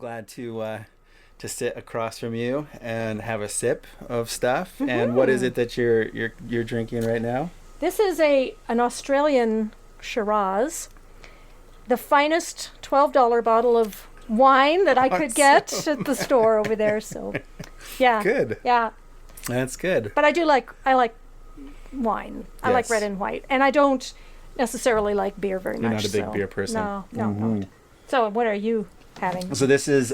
glad to sit across from you and have a sip of stuff. Mm-hmm. And what is it that you're drinking right now? This is an Australian Shiraz, the finest $12 bottle of wine that I could get at the store over there. So, yeah, good. Yeah, that's good. But I like wine. I like red and white, and I don't necessarily like beer very much. You're not a big beer person. No, not. So, what are you having? So this is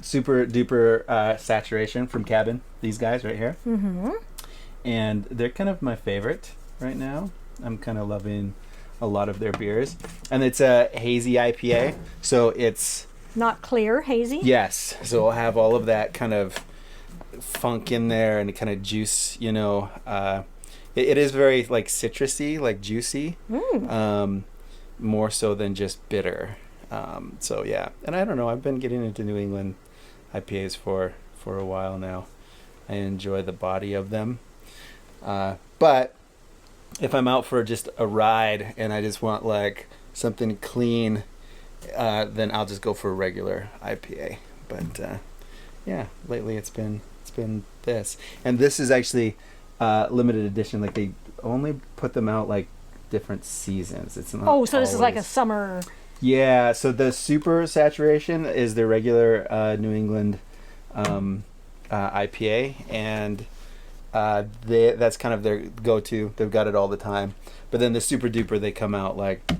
super duper saturation from Cabin. These guys right here. Mm-hmm. And they're kind of my favorite right now. I'm kind of loving a lot of their beers, and it's a hazy IPA, so it's not clear, hazy. Yes, so we'll have all of that kind of funk in there and kind of juice. It is very like citrusy, like juicy, more so than just bitter. So yeah, and I don't know. I've been getting into New England IPAs for a while now. I enjoy the body of them, but if I'm out for just a ride and I just want like something clean, then I'll just go for a regular IPA. But yeah, lately it's been this, and this is actually limited edition. Like they only put them out like different seasons. It's not. Oh, so this is like a summer. Yeah. So the super saturation is the regular New England IPA, and that's kind of their go-to. They've got it all the time. But then the super duper, they come out like,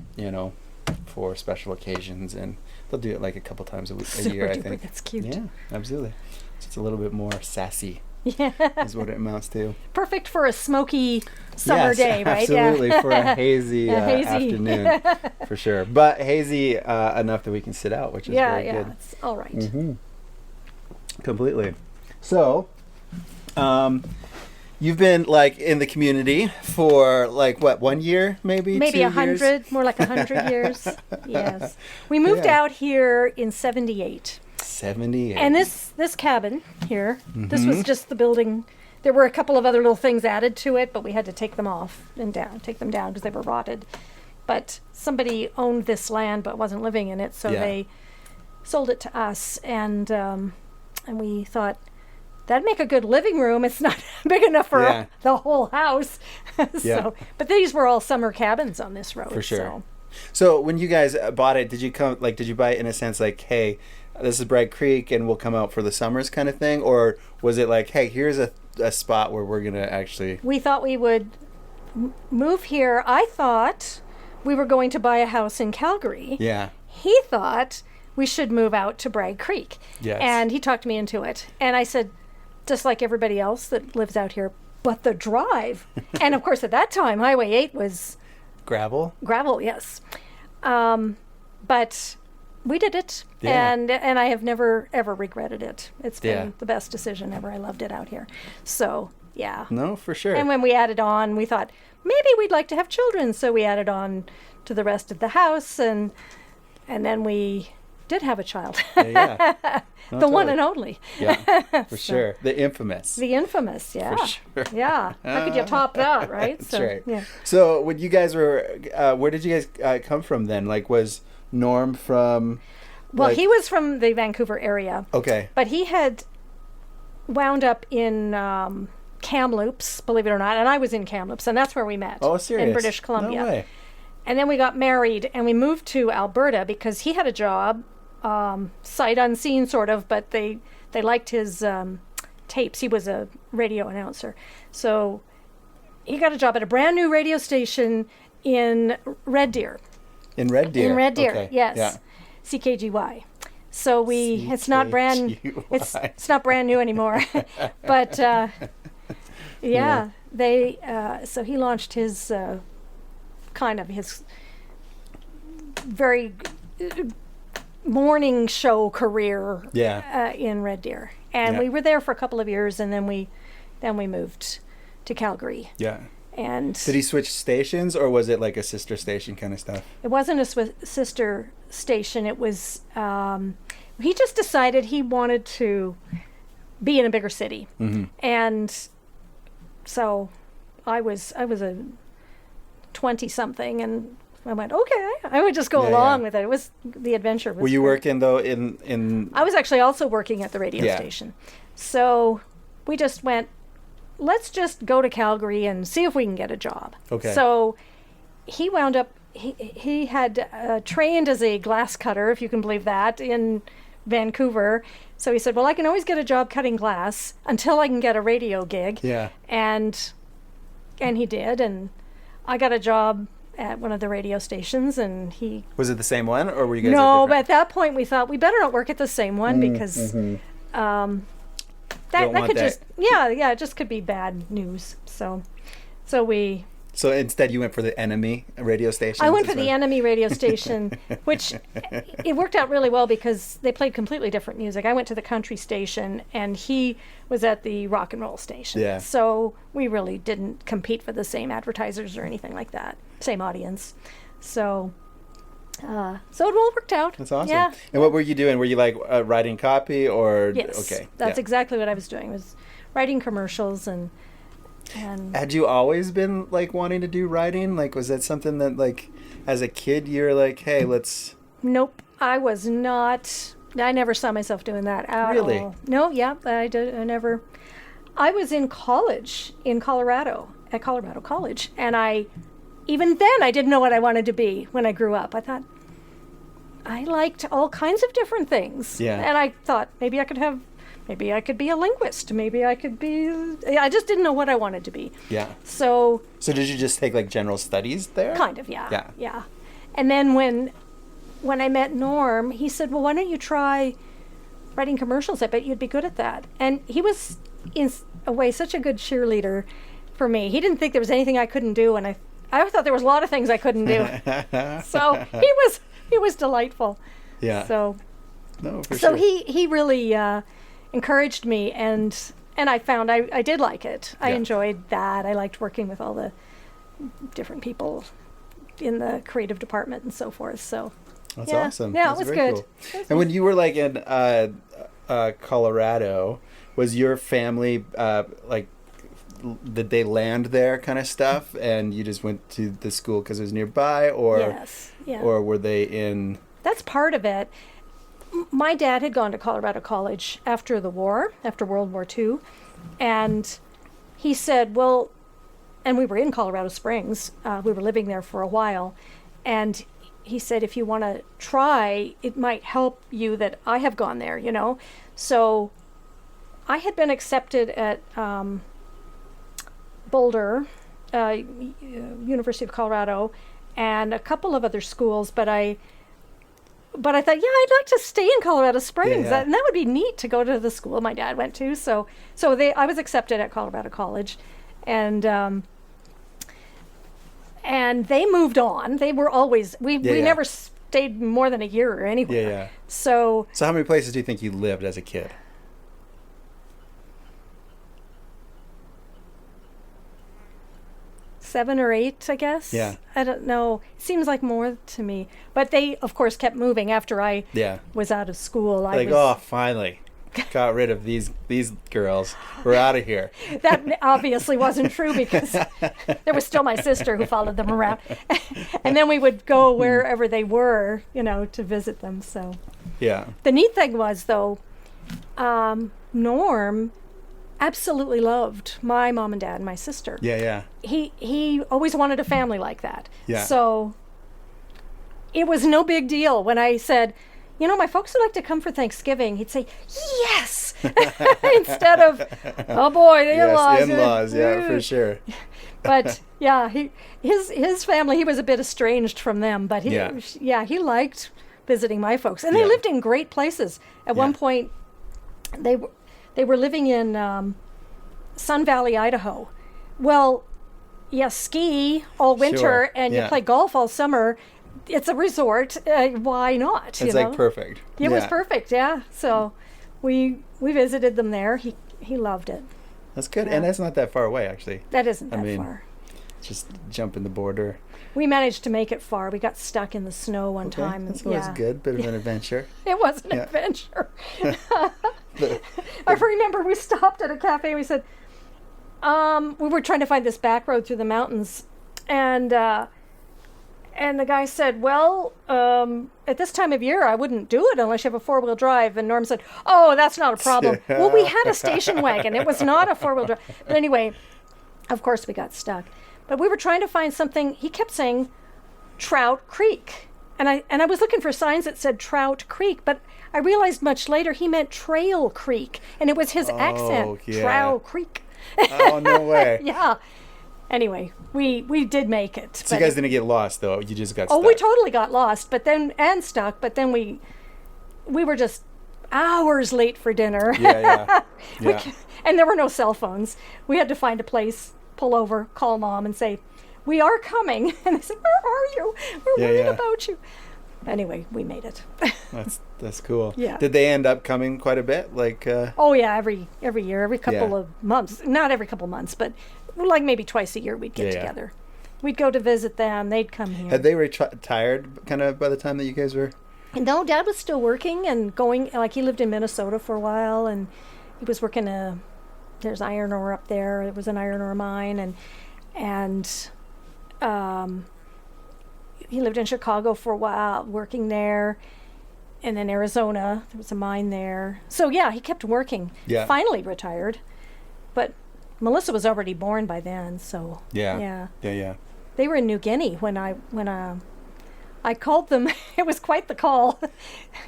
for special occasions, and they'll do it like a couple times a year, I think. That's cute. Yeah, absolutely. So it's a little bit more sassy. Yeah. Is what it amounts to. Perfect for a smoky summer day, right? Absolutely, yeah. For a hazy, afternoon, for sure. But hazy enough that we can sit out, which is very good. Yeah, it's all right. Mm-hmm. Completely. So, you've been like in the community for like what, 1 year, maybe? Maybe 100, more like 100 years. Yes. We moved out here in 78. 78. And this cabin here, this was just the building. There were a couple of other little things added to it, but we had to take them down because they were rotted. But somebody owned this land but wasn't living in it, so they sold it to us, and we thought that'd make a good living room. It's not big enough for the whole house. But these were all summer cabins on this road. For sure. So when you guys bought it, did you buy it in a sense like, hey, this is Bragg Creek and we'll come out for the summers kind of thing? Or was it like, hey, here's a spot where we're going to actually... We thought we would move here. I thought we were going to buy a house in Calgary. Yeah. He thought we should move out to Bragg Creek. Yes. And he talked me into it. And I said, just like everybody else that lives out here, but the drive. And of course, at that time, Highway 8 was... Gravel, yes. But we did it, and I have never, ever regretted it. It's been the best decision ever. I loved it out here. So, yeah. No, for sure. And when we added on, we thought, maybe we'd like to have children. So we added on to the rest of the house, and then we did have a child. Yeah. No, the one and only. Yeah, for sure. The infamous. Yeah. For sure. Yeah. How could you top that, right? That's right. Yeah. So when you guys were, where did you guys come from then? Like, was Norm from... Well, he was from the Vancouver area. Okay. But he had wound up in Kamloops, believe it or not, and I was in Kamloops, and that's where we met. Oh, serious? In British Columbia. No way. And then we got married, and we moved to Alberta because he had a job, sight unseen sort of, but they liked his tapes. He was a radio announcer. So he got a job at a brand new radio station in Red Deer. In Red Deer? In Red Deer, okay. yes. Yeah. CKGY. So it's not brand it's not brand new anymore. But so he launched his kind of his very morning show career in Red Deer. And we were there for a couple of years, and then we moved to Calgary. Yeah. And did he switch stations, or was it like a sister station kind of stuff? It wasn't a sister station. It was he just decided he wanted to be in a bigger city. Mm-hmm. And so I was a 20-something, and I went, okay. I would just go Yeah, along yeah. with it. It was, the adventure was Were you great. working though in? I was actually also working at the radio Yeah. station. So we just went, let's just go to Calgary and see if we can get a job. Okay. So he wound up, he had trained as a glass cutter, if you can believe that, in Vancouver. So he said, well, I can always get a job cutting glass until I can get a radio gig. Yeah. And he did. And I got a job at one of the radio stations, and he... Was it the same one, or were you guys? No, at but at that point we thought we better not work at the same one because Don't that want could that. just it just could be bad news. So we So instead, you went for the enemy radio station. I went for the enemy radio station, which it worked out really well because they played completely different music. I went to the country station, and he was at the rock and roll station. Yeah. So we really didn't compete for the same advertisers or anything like that, same audience. So it all worked out. That's awesome. Yeah. And what were you doing? Were you like writing copy or? Yes. Okay. That's yeah. exactly what I was doing. Was writing commercials and. Had you always been like wanting to do writing? Like, was that something that like, as a kid, you're like, hey, let's. Nope, I was not. I never saw myself doing that at Really? all. No, yeah, I did. I never. I was in college in Colorado at Colorado College, and even then I didn't know what I wanted to be when I grew up. I thought I liked all kinds of different things. Yeah. And I thought maybe I could be a linguist. Maybe I could be. I just didn't know what I wanted to be. Yeah. So. So did you just take like general studies there? Kind of, yeah. Yeah. Yeah. And then when I met Norm, he said, well, why don't you try writing commercials? I bet you'd be good at that. And he was, in a way, such a good cheerleader for me. He didn't think there was anything I couldn't do, and I thought there was a lot of things I couldn't do. So he was delightful. Yeah. So No, for so sure. he really encouraged me, and I found I did like it. I Yeah. enjoyed that. I liked working with all the different people in the creative department and so forth. So That's yeah. awesome. Yeah, That's it was very good. cool. It was And when you were like in Colorado, was your family like? Did they land there, kind of stuff, and you just went to the school because it was nearby, or Yes. Yeah. or were they in? That's part of it. My dad had gone to Colorado College after the war, after World War II, and he said, well, and we were in Colorado Springs. We were living there for a while, and he said, if you want to try, it might help you that I have gone there, you know. So I had been accepted at Boulder, University of Colorado, and a couple of other schools, but I thought, yeah, I'd like to stay in Colorado Springs, Yeah. and that would be neat to go to the school my dad went to. So I was accepted at Colorado College, and they moved on. They were always we Yeah. never stayed more than a year anywhere. Yeah, yeah. So So how many places do you think you lived as a kid? 7 or 8, I guess. Yeah. I don't know. Seems like more to me. But they, of course, kept moving after I Yeah. was out of school. Like, oh, finally, got rid of these girls. We're out of here. That obviously wasn't true because there was still my sister who followed them around. And then we would go wherever they were, you know, to visit them. So Yeah. the neat thing was, though, Norm absolutely loved my mom and dad and my sister. Yeah, yeah. He always wanted a family like that. Yeah. So it was no big deal when I said, you know, my folks would like to come for Thanksgiving. He'd say, yes, instead of, oh boy, the in-laws. Yes, in-laws, yeah, for sure. But yeah, his family, he was a bit estranged from them, but he liked visiting my folks. And they Yeah. lived in great places. At one Yeah. point, they were living in Sun Valley, Idaho. Well, you ski all winter Sure, and yeah. you play golf all summer. It's a resort. Why not? It's like perfect. It was perfect, yeah. So we visited them there. He loved it. That's good. Yeah. And that's not that far away, actually. That isn't I that mean, far. Just jumping the border. We managed to make it far. We got stuck in the snow one Okay, time. that's always good. Bit of an adventure. It was an Yeah. adventure. I remember we stopped at a cafe and we said, we were trying to find this back road through the mountains, and And the guy said, well, at this time of year, I wouldn't do it unless you have a 4-wheel drive. And Norm said, oh, that's not a problem. Well, we had a station wagon. It was not a 4-wheel drive. But anyway, of course, we got stuck. But we were trying to find something. He kept saying Trout Creek. And I was looking for signs that said Trout Creek, but I realized much later he meant Trail Creek. And it was his accent, Trout Creek. Oh, no way. Yeah. Anyway, we did make it. So you guys didn't get lost, though. You just got stuck. Oh, we totally got lost, and stuck. But then we were just hours late for dinner. Yeah. And there were no cell phones. We had to find a place, pull over, call Mom, and say, "We are coming." And they said, "Where are you? We're worried about you." Anyway, we made it. That's cool. Yeah. Did they end up coming quite a bit? Like. Oh yeah, every year, every couple of months. Not every couple months, but like maybe twice a year we'd get together. We'd go to visit them. They'd come here. Had they retired kind of by the time that you guys were? No, Dad was still working and going. Like he lived in Minnesota for a while, and he was working there's iron ore up there. It was an iron ore mine, and he lived in Chicago for a while, working there, and then Arizona. There was a mine there. So yeah, he kept working. Yeah. Finally retired, but Melissa was already born by then. So yeah. They were in New Guinea when I called them. It was quite the call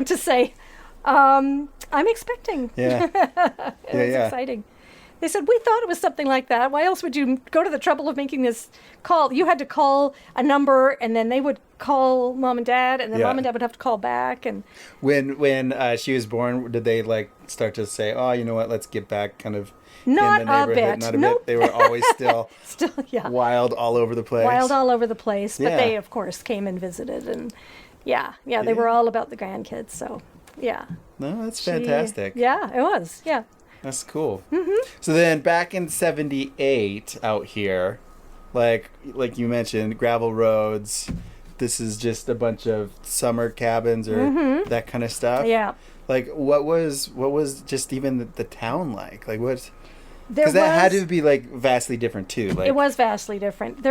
to say, I'm expecting. Yeah. It was exciting. They said, we thought it was something like that. Why else would you go to the trouble of making this call? You had to call a number, and then they would call Mom and Dad, and then Mom and Dad would have to call back. And when she was born, did they like start to say, oh, you know what, let's get back kind of not in the neighborhood? a bit. Not a nope. bit. They were always still wild all over the place. Wild all over the place. But they, of course, came and visited. And they were all about the grandkids. So, yeah. No, that's fantastic. Yeah, it was. Yeah. That's cool. Mm-hmm. So then back in 78 out here, like you mentioned, gravel roads. This is just a bunch of summer cabins or that kind of stuff. Yeah. Like what was just even the town like? Like what? Because that had to be like vastly different too. Like it was vastly different.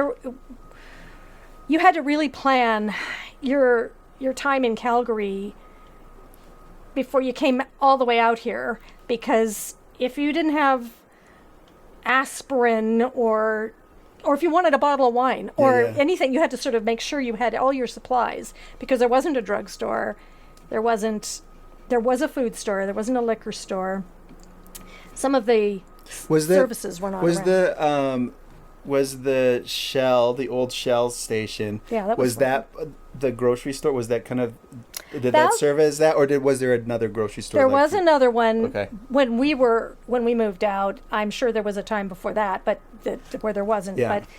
You had to really plan your time in Calgary before you came all the way out here, because if you didn't have aspirin or if you wanted a bottle of wine or anything, you had to sort of make sure you had all your supplies, because there wasn't a drugstore, there was a food store, there wasn't a liquor store. Some of the services were not around. Was the Shell, the old Shell station? Yeah, that was that the grocery store? Was that kind of that serve as that, or was there another grocery store? There was another one. Okay. When we moved out. I'm sure there was a time before that, but where there wasn't. Yeah. But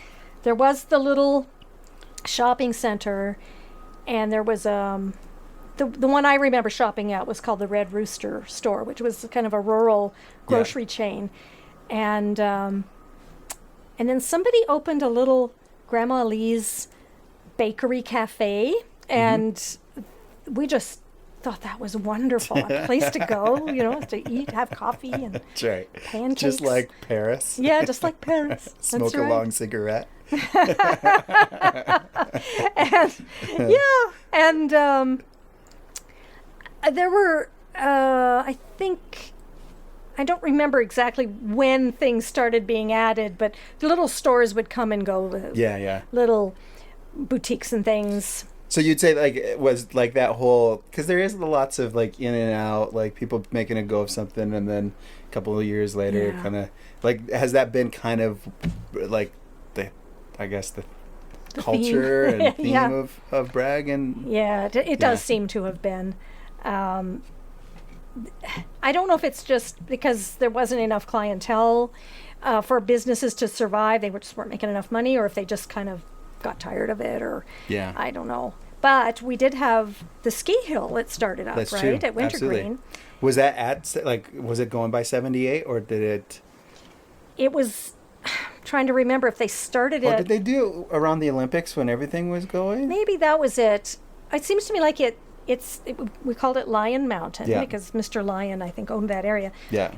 there was the little shopping center, and there was the one I remember shopping at was called the Red Rooster store, which was kind of a rural grocery chain, and then somebody opened a little Grandma Lee's bakery cafe, and we just thought that was wonderful. A place to go, to eat, have coffee, and that's right. Pancakes. Just like Paris. Yeah, just like Paris. Smoke a long cigarette. And there were, I think, I don't remember exactly when things started being added, but the little stores would come and go. Little boutiques and things. So you'd say like it was like that whole, because there is lots of like in and out, like people making a go of something, and then a couple of years later, kind of like, has that been kind of like the culture and theme of Bragg? And it does seem to have been. I don't know if it's just because there wasn't enough clientele for businesses to survive. They just weren't making enough money, or if they just kind of got tired of it, or I don't know. But we did have the ski hill that started up. That's right true. At Wintergreen. Was that was it going by 78, or did it? It was. Trying to remember if they started it. Did they do around the Olympics when everything was going? Maybe that was it. It seems to me like we called it Lion Mountain because Mr. Lion, I think, owned that area. Yeah.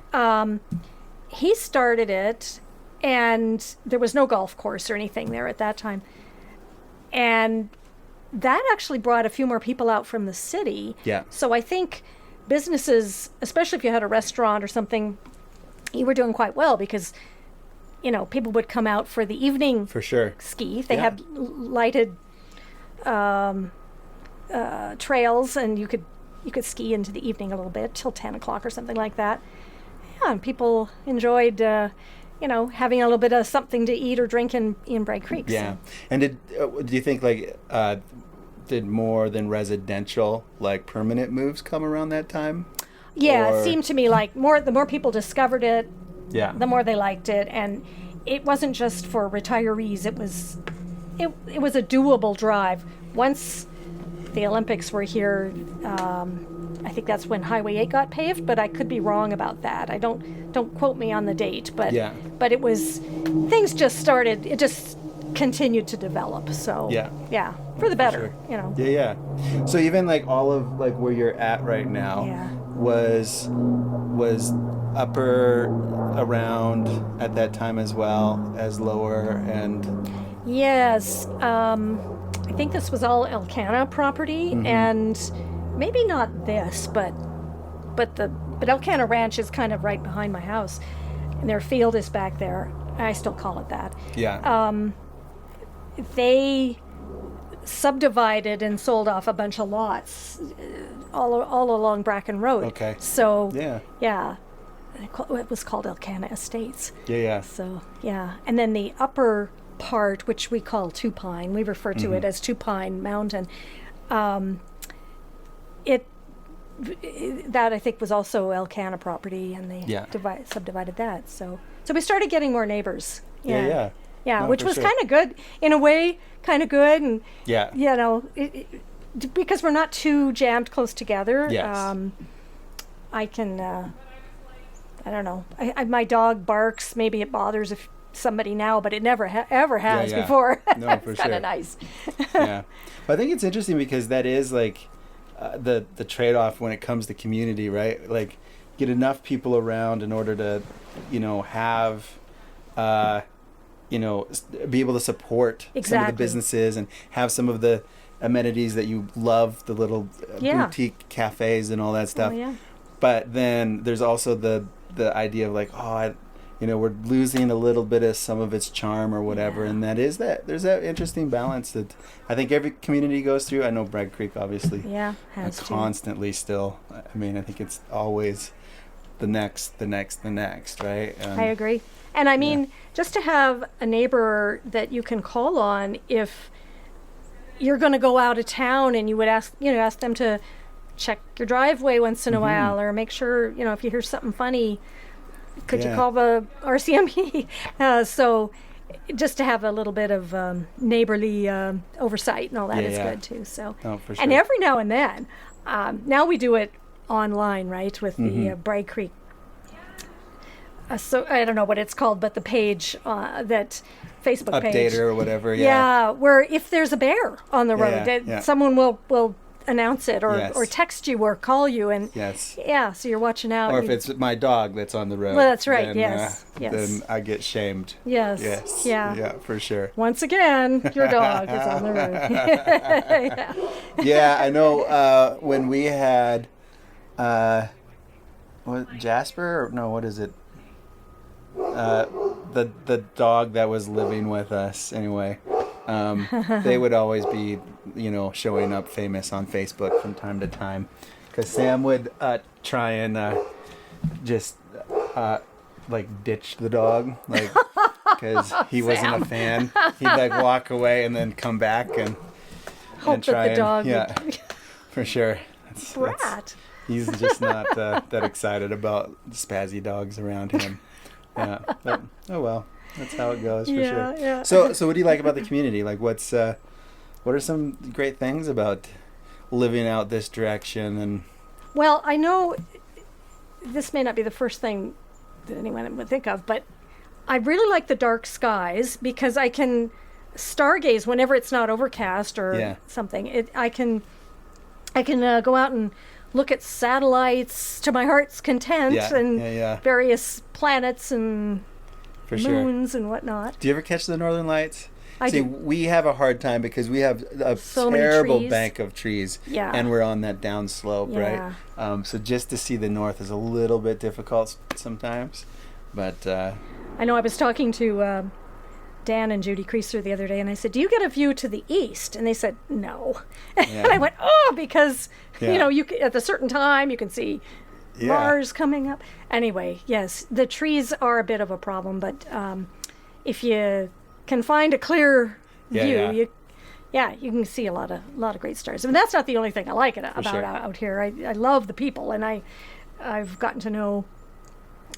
He started it, and there was no golf course or anything there at that time. And that actually brought a few more people out from the city. Yeah. So I think businesses, especially if you had a restaurant or something, you were doing quite well because, people would come out for the evening For sure. ski. They had lighted trails, and you could ski into the evening a little bit till 10 o'clock or something like that. Yeah, and people enjoyed, having a little bit of something to eat or drink in Bragg Creek. Yeah. So. And do you think did more than residential permanent moves come around that time? Yeah, Or- it seemed to me like the more people discovered it, Yeah. the more they liked it, and it wasn't just for retirees. It was a doable drive. Once the Olympics were here, I think that's when Highway 8 got paved, but I could be wrong about that. I don't quote me on the date, but it was, things just started. It just continued to develop. So yeah, for the better. Sure. Yeah. So even all of where you're at right now was upper around at that time as well as lower and. Yes, I think this was all Elkanah property, and maybe not this, but Elkanah Ranch is kind of right behind my house, and their field is back there. I still call it that. Yeah. They subdivided and sold off a bunch of lots all along Bracken Road. Okay. So yeah. It was called Elkanah Estates. Yeah. So yeah, and then the upper part, which we call Two Pine, we refer to it as Two Pine Mountain. That I think was also Elkanah property, and they subdivided that. So we started getting more neighbors. Yeah. Yeah, No, which for was sure. kind of good in a way, kind of good, and Yeah. because we're not too jammed close together. Yes. I can. I don't know. My dog barks. Maybe it bothers somebody now, but it never ever has before. No, for it's kind sure. of nice. Yeah. But I think it's interesting because that is the trade-off when it comes to community, right? Get enough people around in order to, have, be able to support some of the businesses and have some of the amenities that you love, the little boutique cafes and all that stuff. Oh, yeah. But then there's also the idea of we're losing a little bit of some of its charm or whatever, and there's that interesting balance that I think every community goes through. I know Bragg Creek obviously has constantly still. I mean, I think it's always the next, right? I agree. And I mean, just to have a neighbor that you can call on if you're going to go out of town, and you would ask them to check your driveway once in a while, or make sure, if you hear something funny, could you call the RCMP? So just to have a little bit of neighborly oversight and all that is good too. So, for sure. And every now and then, now we do it online, right, with the Bragg Creek. So I don't know what it's called, but the page, that Facebook page. Update or whatever, Yeah, where if there's a bear on the road, someone will announce it or text you or call you, and so you're watching out. Or if it's my dog that's on the road. Well, that's right. Then, Yes. Then I get shamed. Yes. Yeah, for sure. Once again, your dog is on the road. Yeah, I know. When we had, Jasper? Or, no, what is it? The dog that was living with us. Anyway. They would always be, showing up famous on Facebook from time to time, because Sam would try and just ditch the dog, because he wasn't a fan. He'd walk away and then come back and Hope try that the dog would, for sure. Brat. He's just not that excited about spazzy dogs around him. Yeah, but oh well. That's how it goes, for sure. Yeah. So what do you like about the community? What are some great things about living out this direction? And well, I know this may not be the first thing that anyone would think of, but I really like the dark skies because I can stargaze whenever it's not overcast or something. I can go out and look at satellites to my heart's content and various planets and for moons and whatnot. Do you ever catch the Northern Lights? See, we have a hard time because we have a So many terrible trees. bank of trees, Yeah. and we're on that down slope, Yeah. right? So just to see the north is a little bit difficult sometimes, but I know I was talking to Dan and Judy Creaser the other day, and I said, "Do you get a view to the east?" And they said, "No." Yeah. And I went, "Oh, because Yeah. you at a certain time you can see Mars coming up." Anyway, yes, the trees are a bit of a problem, but if you can find a clear view, you can see a lot of great stars. I mean, that's not the only thing I like about sure. out here. I love the people, and I've gotten to know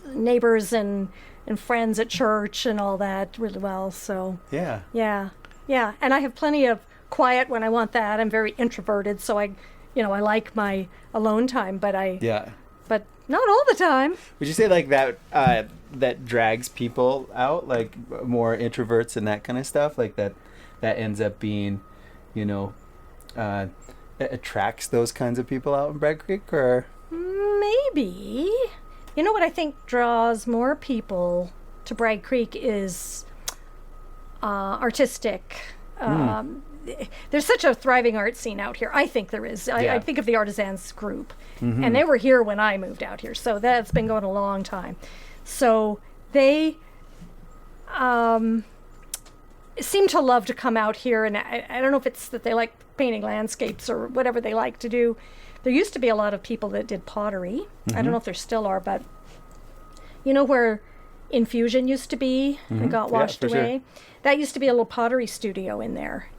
neighbors and friends at church and all that really well. So yeah, and I have plenty of quiet when I want that. I'm very introverted, so I like my alone time, but but not all the time. Would you say like that that drags people out, like more introverts and that kind of stuff, like that ends up being, attracts those kinds of people out in Bragg Creek, or Maybe. You know what I think draws more people to Bragg Creek is artistic. There's such a thriving art scene out here. I think there is. I think of the Artisans group, and they were here when I moved out here, so that's been going a long time. So they seem to love to come out here, and I don't know if it's that they like painting landscapes or whatever they like to do. There used to be a lot of people that did pottery. I don't know if there still are, but you know where Infusion used to be and got washed away? Sure. That used to be a little pottery studio in there,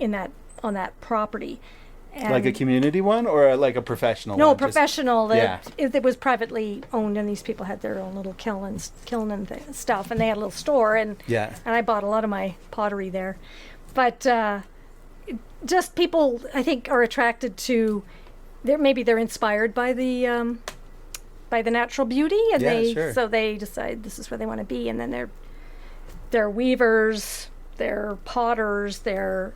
on that property. And like a community one or like a professional one? No, professional. It was privately owned, and these people had their own little kiln and stuff, and they had a little store, and I bought a lot of my pottery there. But just people, I think, are attracted to. Maybe they're inspired by the natural beauty, and so they decide this is where they want to be, and then they're weavers, they're potters, they're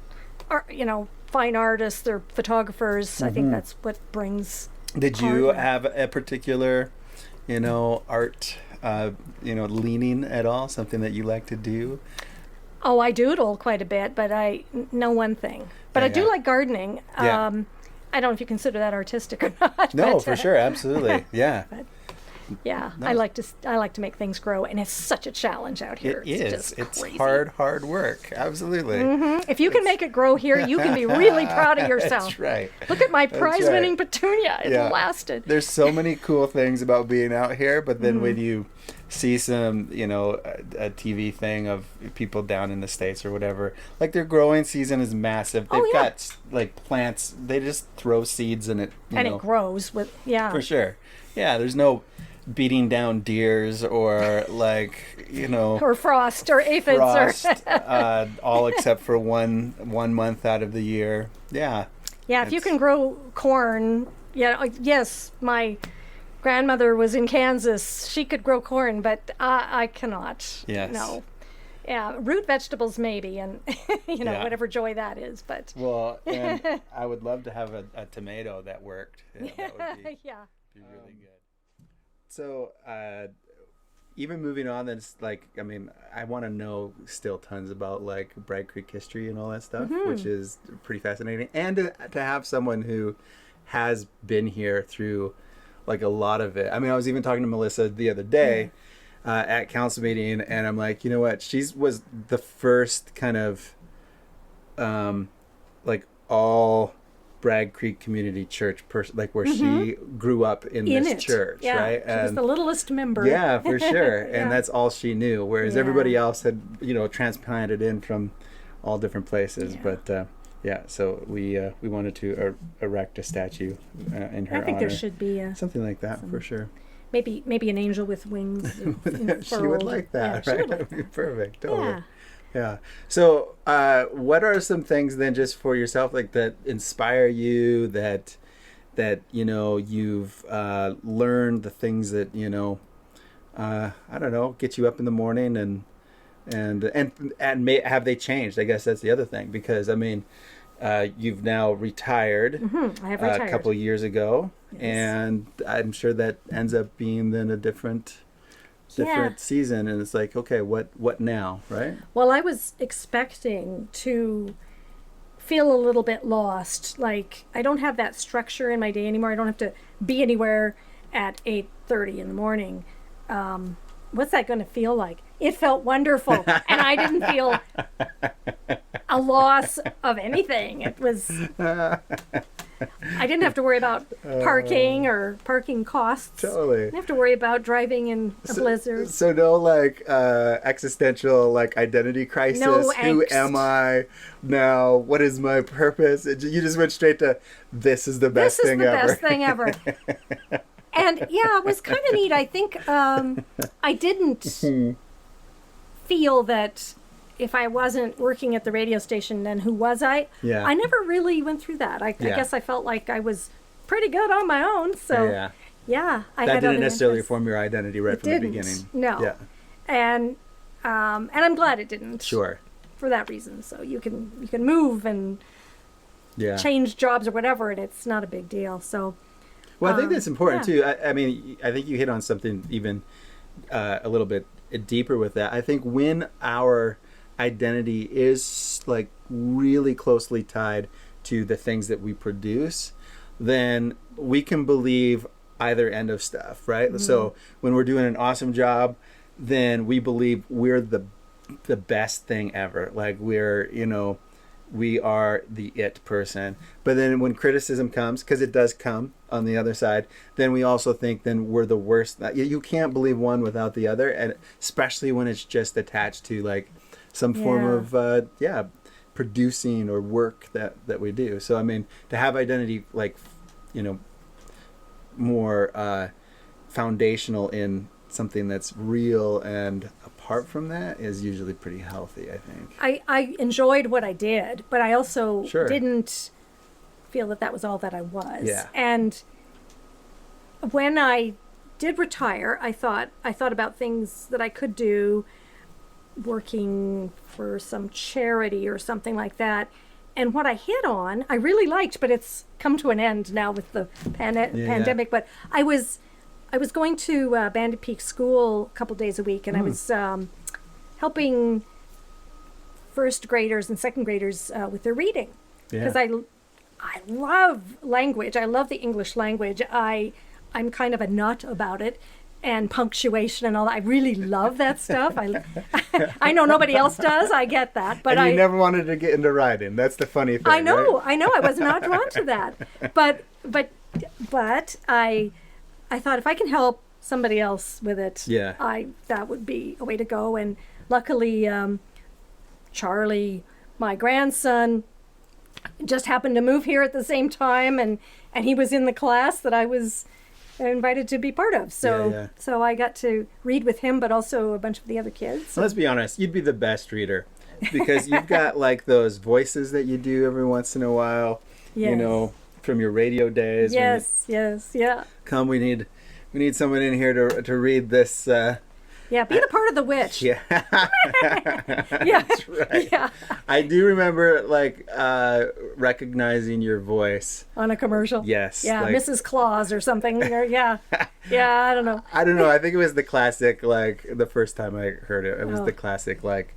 fine artists, they're photographers. I think that's what brings. Did you have a particular, art, leaning at all? Something that you like to do? Oh, I doodle quite a bit, but I know one thing. But I do like gardening. I don't know if you consider that artistic or not. No, but, for sure, absolutely, yeah. But, I like to make things grow, and it's such a challenge out here. It's crazy. hard work, absolutely. If you can make it grow here, you can be really proud of yourself. That's right. Look at my prize-winning petunia; it lasted. There's so many cool things about being out here, but then when you see some, a TV thing of people down in the States or whatever, like their growing season is massive. They've got like plants, they just throw seeds in it. It grows with, For sure. Yeah, there's no beating down deers or like, or frost or aphids or all except for one month out of the year. Yeah. Yeah, if you can grow corn, yes, my grandmother was in Kansas. She could grow corn, but I cannot. Yes. No. Yeah, root vegetables maybe, and whatever joy that is. But and I would love to have a tomato that worked. That would be, be really good. So even moving on, then it's like, I want to know still tons about like Bragg Creek history and all that stuff, which is pretty fascinating, and to have someone who has been here through like a lot of it. I was even talking to Melissa the other day at council meeting, and I'm like, you know what? She was the first kind of like all Bragg Creek Community Church person, like where she grew up in this church, right? She was the littlest member. Yeah, for sure. And that's all she knew, whereas everybody else had, transplanted in from all different places. Yeah. But so we wanted to erect a statue in her honor. I think there should be something like that for sure. Maybe an angel with wings. She would like that, right? That would be perfect. Totally. Yeah. So, what are some things then, just for yourself, like that inspire you? That you've learned, the things that I don't know, get you up in the morning, and have they changed? I guess that's the other thing, because you've now retired. I have retired a couple of years ago, and I'm sure that ends up being then a different different season, and it's like, okay, what now, right? Well, I was expecting to feel a little bit lost. Like, I don't have that structure in my day anymore. I don't have to be anywhere at 8:30 in the morning. What's that going to feel like? It felt wonderful, and I didn't feel a loss of anything. It was... I didn't have to worry about parking or parking costs. Totally. I didn't have to worry about driving in a blizzard. So no, like, existential, like, identity crisis. No Who angst. am I now? What is my purpose? You just went straight to, this is the best thing ever. This is the best thing ever. And yeah, it was kind of neat. I think I didn't feel that if I wasn't working at the radio station, then who was I? Yeah. I never really went through that. I guess I felt like I was pretty good on my own. So yeah, I that had didn't other necessarily interests. form your identity right from the beginning. No. Yeah. And I'm glad it didn't. Sure. For that reason. So you can move and change jobs or whatever, and it's not a big deal. So. Well, I think that's important too. I mean, I think you hit on something even a little bit deeper with that. I think when our identity is like really closely tied to the things that we produce, then we can believe either end of stuff, right? Mm-hmm. So when we're doing an awesome job, then we believe we're the best thing ever. Like we are the it person. But then when criticism comes, because it does come on the other side, then we also think then we're the worst. You can't believe one without the other, and especially when it's just attached to like some form of producing or work that we do. So I mean, to have identity like more foundational in something that's real and apart from that is usually pretty healthy, I think. I enjoyed what I did, but I also Sure. didn't feel that was all that I was. Yeah. And when I did retire, I thought about things that I could do, working for some charity or something like that. And what I hit on, I really liked, but it's come to an end now with the pandemic. But I was going to Bandit Peak School a couple days a week, and I was helping first graders and second graders with their reading. Because I love language. I love the English language. I'm kind of a nut about it, and punctuation and all that. I really love that stuff. I know nobody else does. I get that, but and you never wanted to get into writing. That's the funny thing. I know. Right? I know. I was not drawn to that, but I thought if I can help somebody else with it, that would be a way to go. And luckily, Charlie, my grandson, just happened to move here at the same time, and he was in the class that I was invited to be part of. So so I got to read with him, but also a bunch of the other kids. Let's be honest, you'd be the best reader because you've got like those voices that you do every once in a while. Yes. From your radio days. Yes. Come, we need someone in here to read this. Be the part of the witch. Yeah. That's right. Yeah. I do remember recognizing your voice on a commercial. Yes. Yeah, Mrs. Claus or something. Yeah, I don't know. I don't know. I think it was the classic, like the first time I heard it. It was the classic, like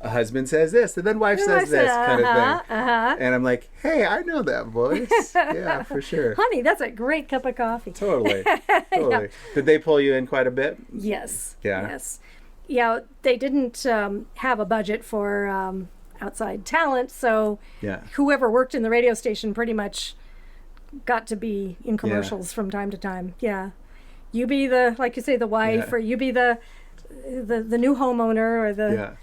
a husband says this and then wife says this kind of thing. And I'm like, hey, I know that voice. Yeah, for sure. Honey, that's a great cup of coffee. Totally. Yeah. Did they pull you in quite a bit? Yes. Yeah. Yes. Yeah, they didn't have a budget for outside talent, so whoever worked in the radio station pretty much got to be in commercials from time to time. Yeah. You be the, like you say, the wife, or you be the new homeowner, or the...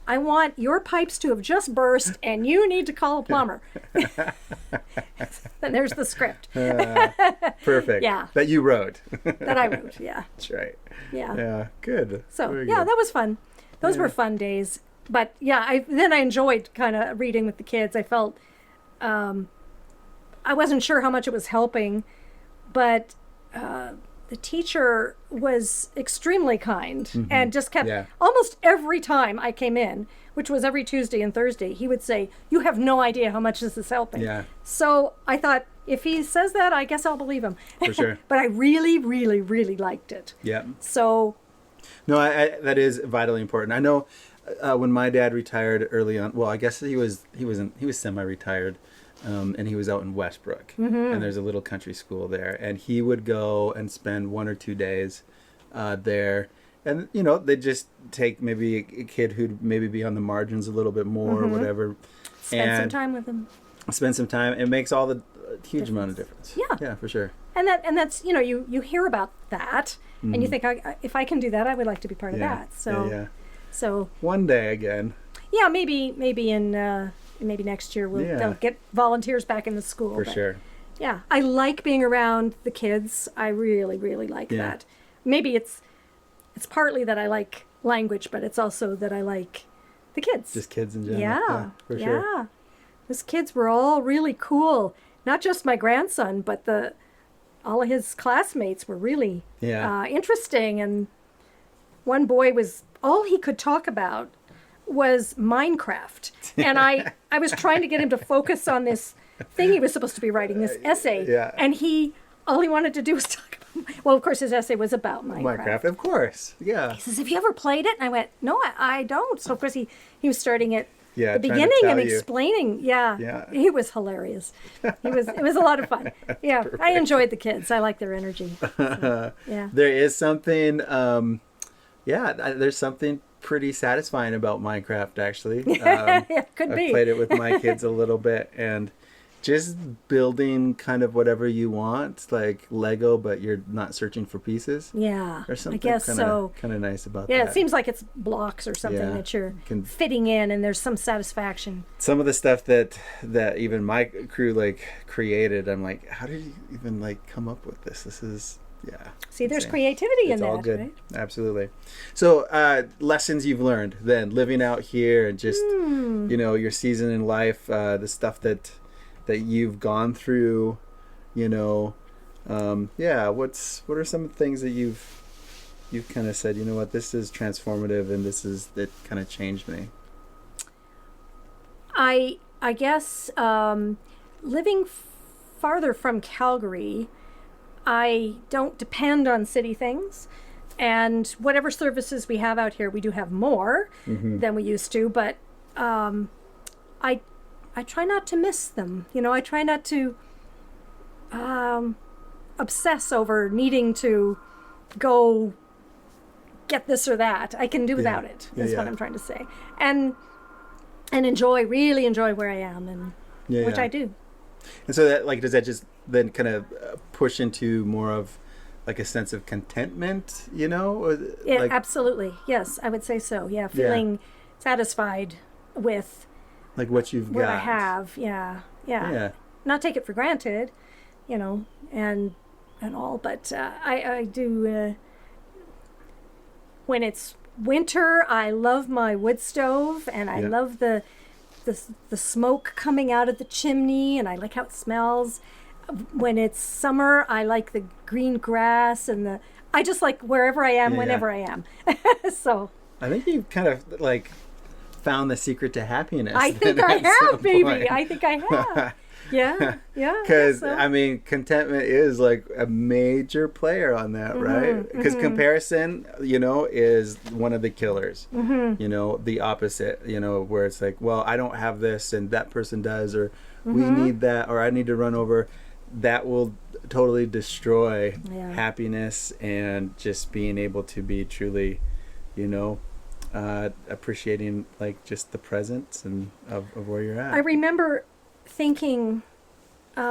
I want your pipes to have just burst, and you need to call a plumber. Then there's the script. Perfect. Yeah. That you wrote. That I wrote, yeah. That's right. Yeah. Yeah, good. So, Very yeah, good. that was fun. Those were fun days. But, yeah, I enjoyed kind of reading with the kids. I felt, I wasn't sure how much it was helping, but the teacher was extremely kind and just kept, almost every time I came in, which was every Tuesday and Thursday, he would say, you have no idea how much this is helping. Yeah. So I thought, if he says that, I guess I'll believe him. For sure. But I really, really, really liked it. Yeah. So No, that is vitally important. I know when my dad retired early on. Well, I guess he was semi-retired, and he was out in Westbrook, and there's a little country school there, and he would go and spend 1 or 2 days there, and they just take maybe a kid who'd maybe be on the margins a little bit more or whatever, Spend some time with them. Spend some time. It makes all the huge amount of difference. Yeah, for sure. And that's you hear about that, and you think if I can do that, I would like to be part of that. So so one day again. Yeah, maybe next year they'll get volunteers back in the school. For sure. Yeah, I like being around the kids. I really, really like that. Maybe it's partly that I like language, but it's also that I like the kids. Just kids in general. Yeah, for sure. Those kids were all really cool. Not just my grandson, but all of his classmates were really interesting. And one boy all he could talk about was Minecraft. And I was trying to get him to focus on this thing he was supposed to be writing, this essay. And all he wanted to do was talk about, well, of course, his essay was about Minecraft. Of course, yeah. He says, have you ever played it? And I went, no, I don't. So, of course, he was starting at the beginning and explaining. Yeah. He was hilarious. It was a lot of fun. Yeah, I enjoyed the kids. I like their energy. So, yeah. There is something, there's something pretty satisfying about Minecraft, actually. Could be. I've played it with my kids a little bit, and just building kind of whatever you want, like Lego, but you're not searching for pieces. Yeah, There's something I guess so. Kind of nice about that. Yeah, it seems like it's blocks or something that you're fitting in, and there's some satisfaction. Some of the stuff that even my crew created, I'm like, how did you even come up with this? This is See, there's creativity in that. It's all good. Right? Absolutely. So, lessons you've learned then, living out here, and just your season in life, the stuff that you've gone through, what are some things that you've kind of said, you know what, this is transformative, and it kind of changed me? I guess living farther from Calgary, I don't depend on city things, and whatever services we have out here, we do have more than we used to, but I try not to miss them. I try not to obsess over needing to go get this or that. I can do without it, is what I'm trying to say. And really enjoy where I am, and which I do. And so that, does that just then kind of push into more of a sense of contentment, Yeah, absolutely. Yes, I would say so. Yeah, feeling satisfied with what you've what got. I have. Yeah. Not take it for granted, and all, but I do. When it's winter, I love my wood stove, and I love the smoke coming out of the chimney, and I like how it smells. When it's summer, I like the green grass, and I just like wherever I am, whenever I am. So I think you've kind of found the secret to happiness. I think I have, baby. I think I have. Yeah. Because contentment is a major player on that, right? Because comparison, is one of the killers. The opposite, where it's well, I don't have this and that person does, or we need that, or I need to run over. That will totally destroy happiness and just being able to be truly, appreciating just the presence and of where you're at. I remember thinking, a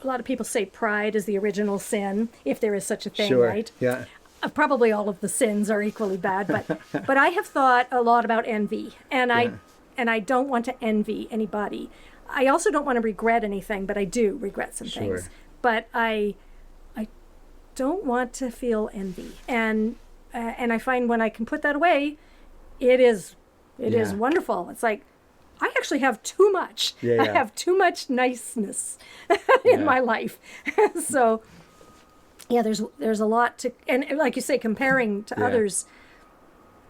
lot of people say pride is the original sin, if there is such a thing, right? Yeah. Probably all of the sins are equally bad, but I have thought a lot about envy, and I don't want to envy anybody. I also don't want to regret anything, but I do regret some things. But I don't want to feel envy, and I find when I can put that away, it is wonderful. It's I actually have too much. I have too much niceness in my life. So there's a lot to, and like you say, comparing to others.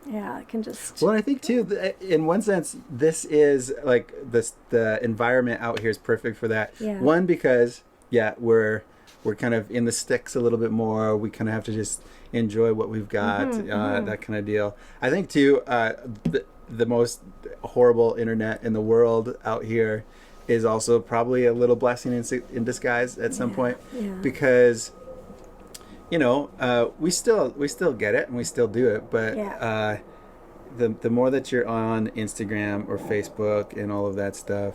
Yeah, it can just. Well, I think too, in one sense, this is the environment out here is perfect for that. Yeah. One, because we're we're kind of in the sticks a little bit more. We kind of have to just enjoy what we've got, that kind of deal. I think too, the most horrible internet in the world out here is also probably a little blessing in disguise at some point, because we still get it and we still do it, but the more that you're on Instagram or Facebook and all of that stuff,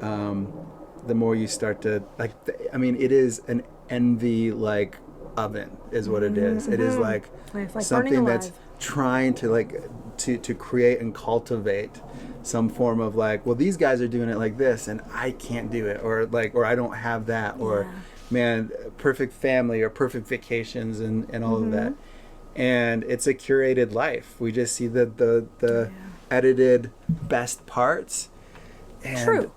the more you start to it is an envy like oven is what it is. It is like something that's trying to to create and cultivate some form of well, these guys are doing it like this and I can't do it, or I don't have that, or man, perfect family or perfect vacations and all of that. And it's a curated life. We just see the edited best parts. And, True.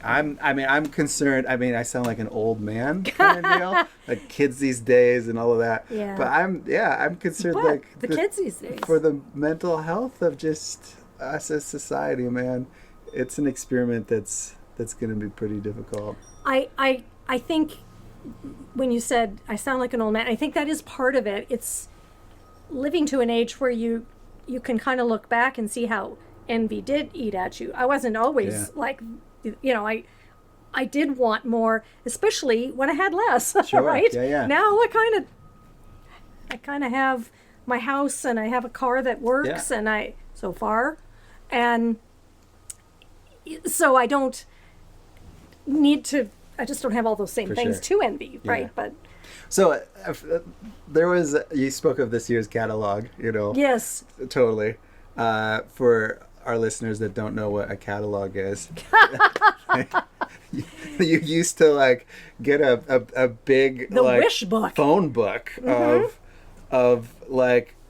I'm concerned. I sound like an old man kind of deal, like kids these days and all of that. Yeah. But I'm concerned the kids these days for the mental health of just us as society, man. It's an experiment that's going to be pretty difficult. I think when you said I sound like an old man, I think that is part of it. It's living to an age where you can kind of look back and see how envy did eat at you. I wasn't always I did want more, especially when I had less. Sure. Right? Yeah. Now I kind of have my house and I have a car that works and so far, and so I don't need to. I just don't have all those same things to envy, right? But so you spoke of this year's catalog, Yes. Totally. For our listeners that don't know what a catalog is, you used to get a big wish book, phone book of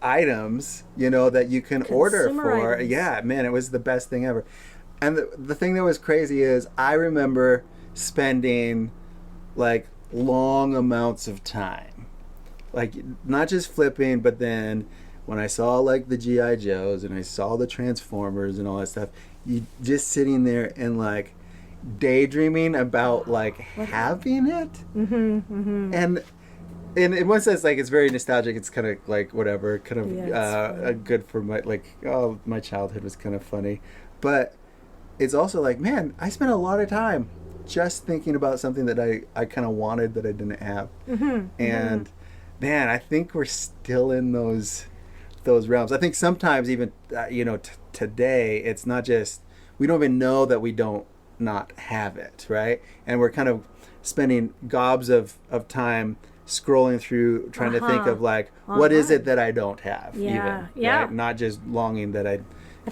items, that you can order for. Items. Yeah, man, it was the best thing ever. And the thing that was crazy is I remember spending long amounts of time, not just flipping, but then when I saw the G.I. Joes and I saw the Transformers and all that stuff, you just sitting there and daydreaming about having it. And in one sense, it's very nostalgic. It's kind of whatever, kind of good for my childhood was kind of funny, but it's also man, I spent a lot of time just thinking about something that I kind of wanted that I didn't have. And man, I think we're still in those realms. I think sometimes even today it's not just, we don't even know that we don't not have it, right? And we're kind of spending gobs of time scrolling through trying to think of what is it that I don't have, right? Not just longing that I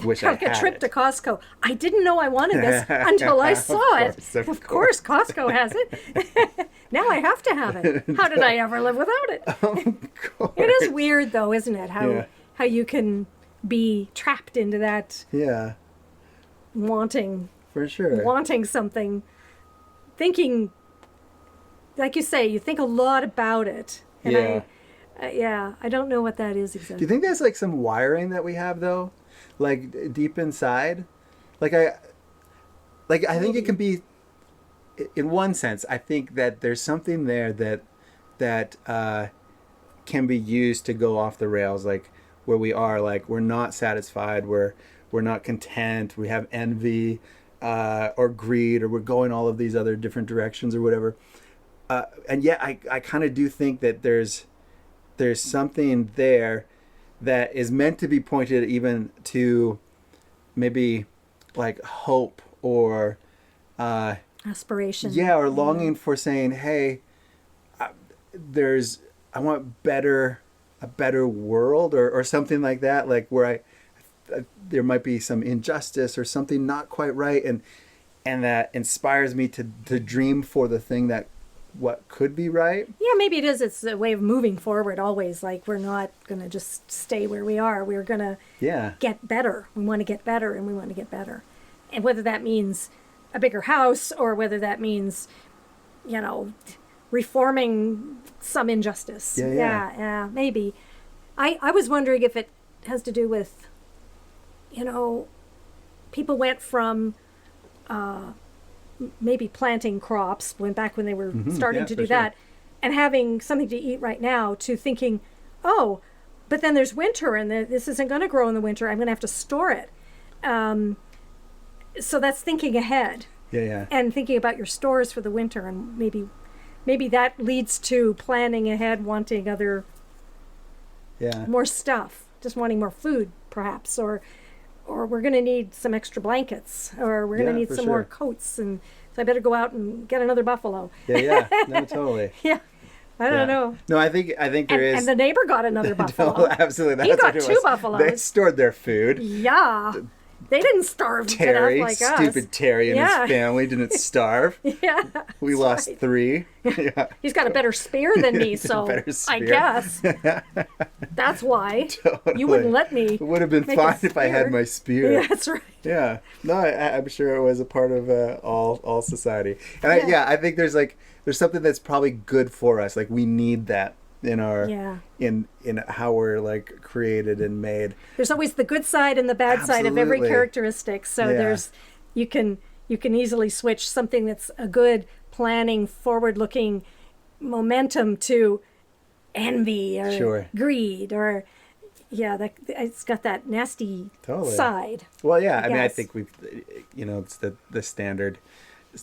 wish I had a trip to Costco. I didn't know I wanted this until I saw it. Of course, Costco has it. Now I have to have it. How did I ever live without it? Of course. It is weird, though, isn't it? How you can be trapped into that. Yeah. Wanting. For sure. Wanting something. Thinking, like you say, you think a lot about it. And I don't know what that is exactly. Do you think that's some wiring that we have, though? Deep inside? I think it can be, in one sense, I think that there's something there that can be used to go off the rails, where we are, we're not satisfied, we're not content, we have envy or greed, or we're going all of these other different directions or whatever. And yet I kind of do think that there's something there that is meant to be pointed even to maybe hope or aspiration. Yeah, or longing for saying, hey, I want a better world or something like that, where there might be some injustice or something not quite right, and that inspires me to dream for the thing that what could be right. Yeah, maybe it is. It's a way of moving forward always. We're not going to just stay where we are. We're going to get better. We want to get better, and we want to get better. And whether that means a bigger house or whether that means, reforming some injustice. Yeah, maybe. I was wondering if it has to do with, people went from maybe planting crops back when they were starting to do for sure. that, and having something to eat right now, to thinking, oh, but then there's winter and this isn't going to grow in the winter. I'm going to have to store it. So that's thinking ahead. Yeah. And thinking about your stores for the winter, and maybe that leads to planning ahead, wanting more stuff, just wanting more food, perhaps, or we're going to need some extra blankets, or we're going to need some more coats, and so I better go out and get another buffalo. Yeah. No, totally. Yeah. I don't know. No, I think there is. And the neighbor got another buffalo. Absolutely. He got 2 buffaloes. They stored their food. Yeah. They didn't starve to death like us. Stupid Terry and his family didn't starve. Yeah. We lost 3. Yeah. He's got a better spear than me, so I guess that's why. Totally. You wouldn't let me. It would have been fine if I had my spear. Yeah, that's right. Yeah. No, I'm sure it was a part of all society. And I think there's something that's probably good for us. Like, we need that in our in how we're like created and made. There's always the good side and the bad side of every characteristic. So there's you can easily switch something that's a good planning, forward-looking momentum to envy or greed, or it's got that nasty side. Well, yeah, I mean, I think it's the standard.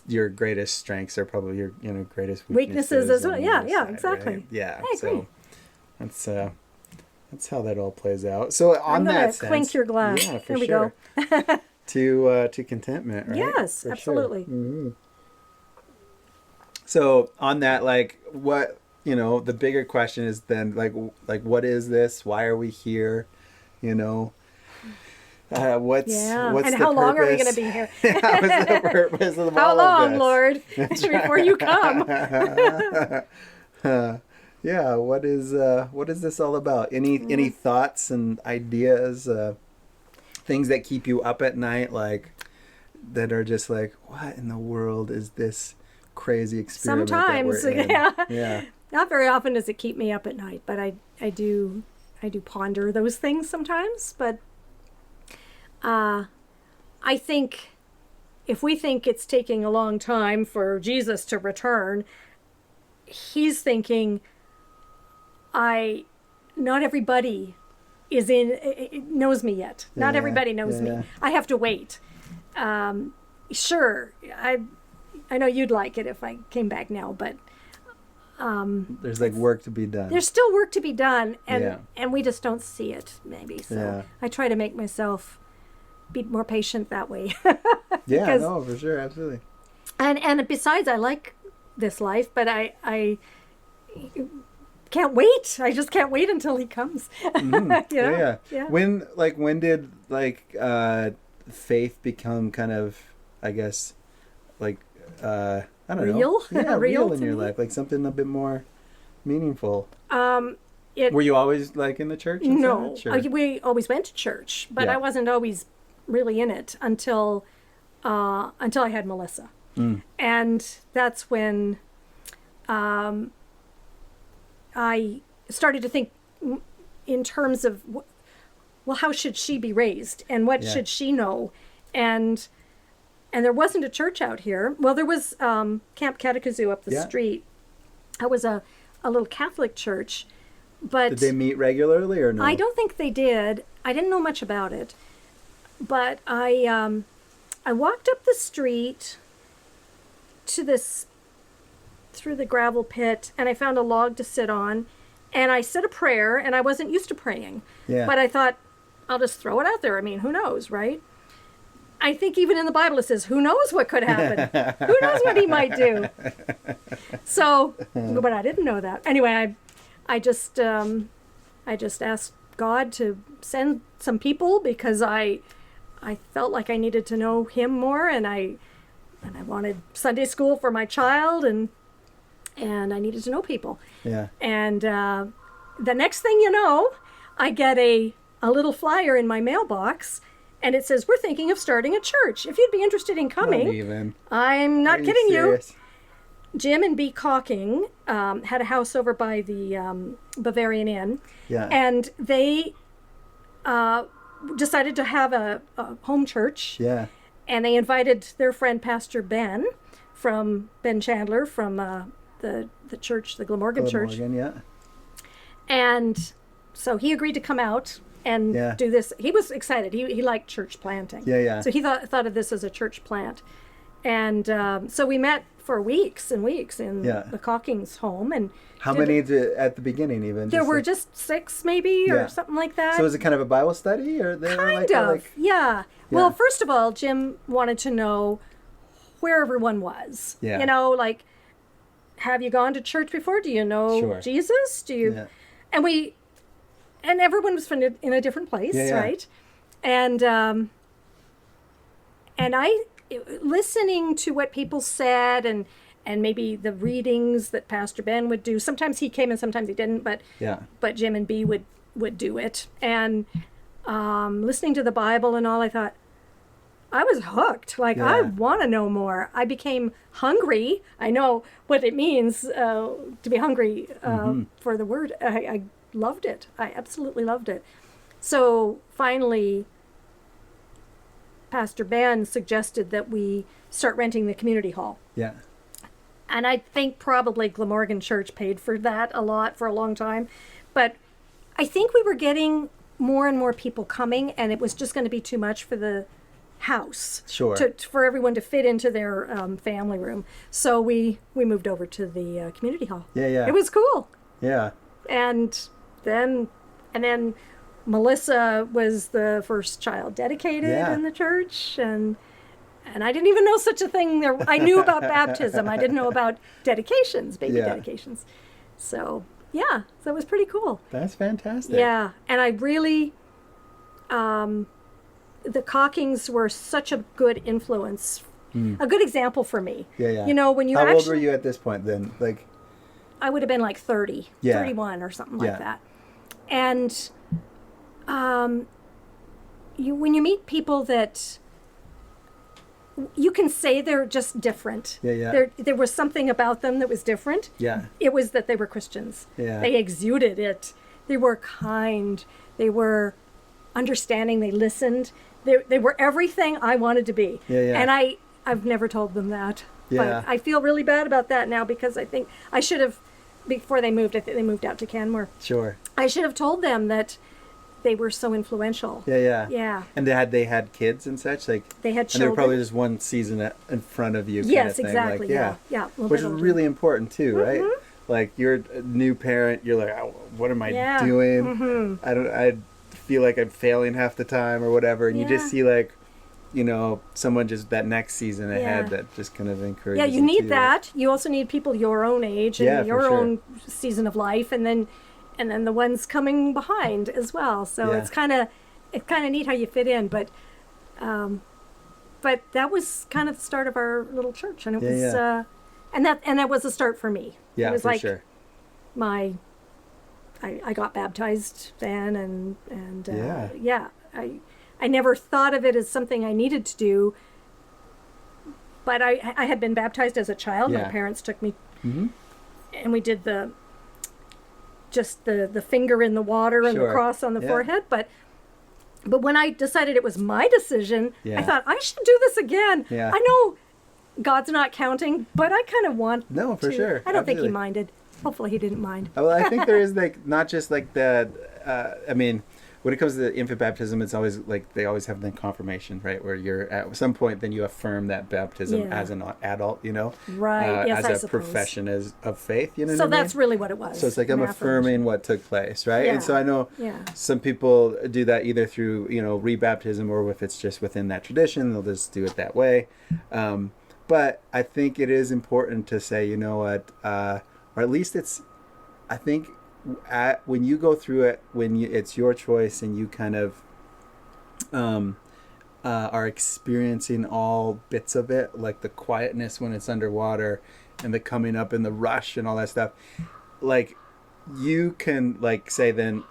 Your greatest strengths are probably your greatest weaknesses as well. Yeah, exactly. Right? Yeah, so that's how that all plays out. So on that sense, clink your glass. Yeah, for Here sure. we go. to contentment, right? Yes, for absolutely. Sure. Mm-hmm. So on that, like, what the bigger question is then, like what is this? Why are we here? What's and the how long purpose? are we going to be here? What's the purpose of how all long, of this? Lord, before you come? What is this all about? Any thoughts and ideas, things that keep you up at night, like that are just like, what in the world is this crazy experiment? Sometimes, that we're in? Yeah. Not very often does it keep me up at night, but I do ponder those things sometimes. But I think if we think it's taking a long time for Jesus to return, he's thinking, not everybody knows me yet. Not everybody knows me. I have to wait. Sure, I know you'd like it if I came back now, but there's like work to be done. There's still work to be done, and we just don't see it, maybe. So I try to make myself be more patient that way. No, for sure, absolutely. And besides, I like this life, but I can't wait. I just can't wait until he comes. Yeah. When did faith become kind of, I guess, like I don't know. Real in your life, like something a bit more meaningful. Were you always like in the church? No, we always went to church, but I wasn't always really in it until I had Melissa, and that's when I started to think in terms of, well, how should she be raised, and what should she know, and there wasn't a church out here. Well, there was Camp Catechizoo up the street. That was a little Catholic church, but did they meet regularly or no? I don't think they did. I didn't know much about it, but I walked up the street to through the gravel pit, and I found a log to sit on, and I said a prayer, and I wasn't used to praying, but I thought, I'll just throw it out there. I mean, who knows, right? I think even in the Bible it says, who knows what could happen? Who knows what he might do? So, but I didn't know that. Anyway, I just asked God to send some people, because I felt like I needed to know him more, and I wanted Sunday school for my child, and I needed to know people. Yeah. And the next thing you know, I get a little flyer in my mailbox, and it says, we're thinking of starting a church. If you'd be interested in coming. Not even. I'm not kidding serious? You. Jim and Bea Cocking had a house over by the Bavarian Inn. Yeah. And they decided to have a home church. Yeah. And they invited their friend, Pastor Ben. from Ben Chandler from the church, the Glamorgan Church. Yeah. And so he agreed to come out and do this. He was excited. He liked church planting. Yeah. So he thought of this as a church plant. And so we met for weeks and weeks in the Calkins home. And how many at the beginning even? There were just 6 maybe or something like that. So was it kind of a Bible study? Or they kind of, yeah. Well, first of all, Jim wanted to know where everyone was. Yeah. You know, like, have you gone to church before? Do you know Jesus? Do you... Yeah. And everyone was in a different place, right? And I, listening to what people said and maybe the readings that Pastor Ben would do. Sometimes he came and sometimes he didn't, but Jim and B would do it. And listening to the Bible and all, I thought, I was hooked. Like, I want to know more. I became hungry. I know what it means to be hungry for the word. I loved it. I absolutely loved it. So finally, Pastor Ben suggested that we start renting the community hall. Yeah. And I think probably Glamorgan Church paid for that a lot for a long time. But I think we were getting more and more people coming, and it was just going to be too much for the house for everyone to fit into their family room. So we moved over to the community hall. It was cool. And then Melissa was the first child dedicated in the church, and I didn't even know such a thing there. I knew about baptism. I didn't know about dedications, baby dedications. So so it was pretty cool. That's fantastic. Yeah, and I really the Calkins were such a good influence, a good example for me. You know, when you How old were you at this point then? Like, I would have been like 30, 31 or something like that. And when you meet people that you can say they're just different. There was something about them that was different. It was that they were Christians. They exuded it. They were kind. They were understanding. They listened. They were everything I wanted to be. And I've never told them that. But I feel really bad about that now, because I think I should have, before they moved, I think they moved out to Canmore. I should have told them that they were so influential. And they had kids and such, like they had children. And they were probably just one season in front of you. Yes, kind of exactly. Thing. Like, which is really important too, right? Like, you're a new parent, you're like, oh, what am I doing? I feel like I'm failing half the time or whatever, and you just see, like, you know, someone just that next season ahead that just kind of encourages. You need that. You also need people your own age and your own season of life, and then the ones coming behind as well. So it's kind of neat how you fit in. But that was kind of the start of our little church, and it was and that was a start for me. It was like I got baptized then, and I never thought of it as something I needed to do, but I had been baptized as a child. My parents took me, and we did the finger in the water and the cross on the forehead. But when I decided it was my decision, I thought, I should do this again. I know God's not counting, but I kind of want to. For sure. I don't think he minded. Hopefully he didn't mind. Well, I think there is, like, not just like that. I mean, when it comes to infant baptism, it's always like they always have the confirmation, right? Where you're at some point, then you affirm that baptism as an adult, you know, right? As a profession of faith, you know. So that's really what it was. So it's like I'm affirming what took place, right? And so I know some people do that either through, you know, rebaptism, or if it's just within that tradition, they'll just do it that way. But I think it is important to say, you know what, or at least I think when you go through it, it's your choice, and you kind of are experiencing all bits of it, like the quietness when it's underwater and the coming up and the rush and all that stuff, like, you can, like, say then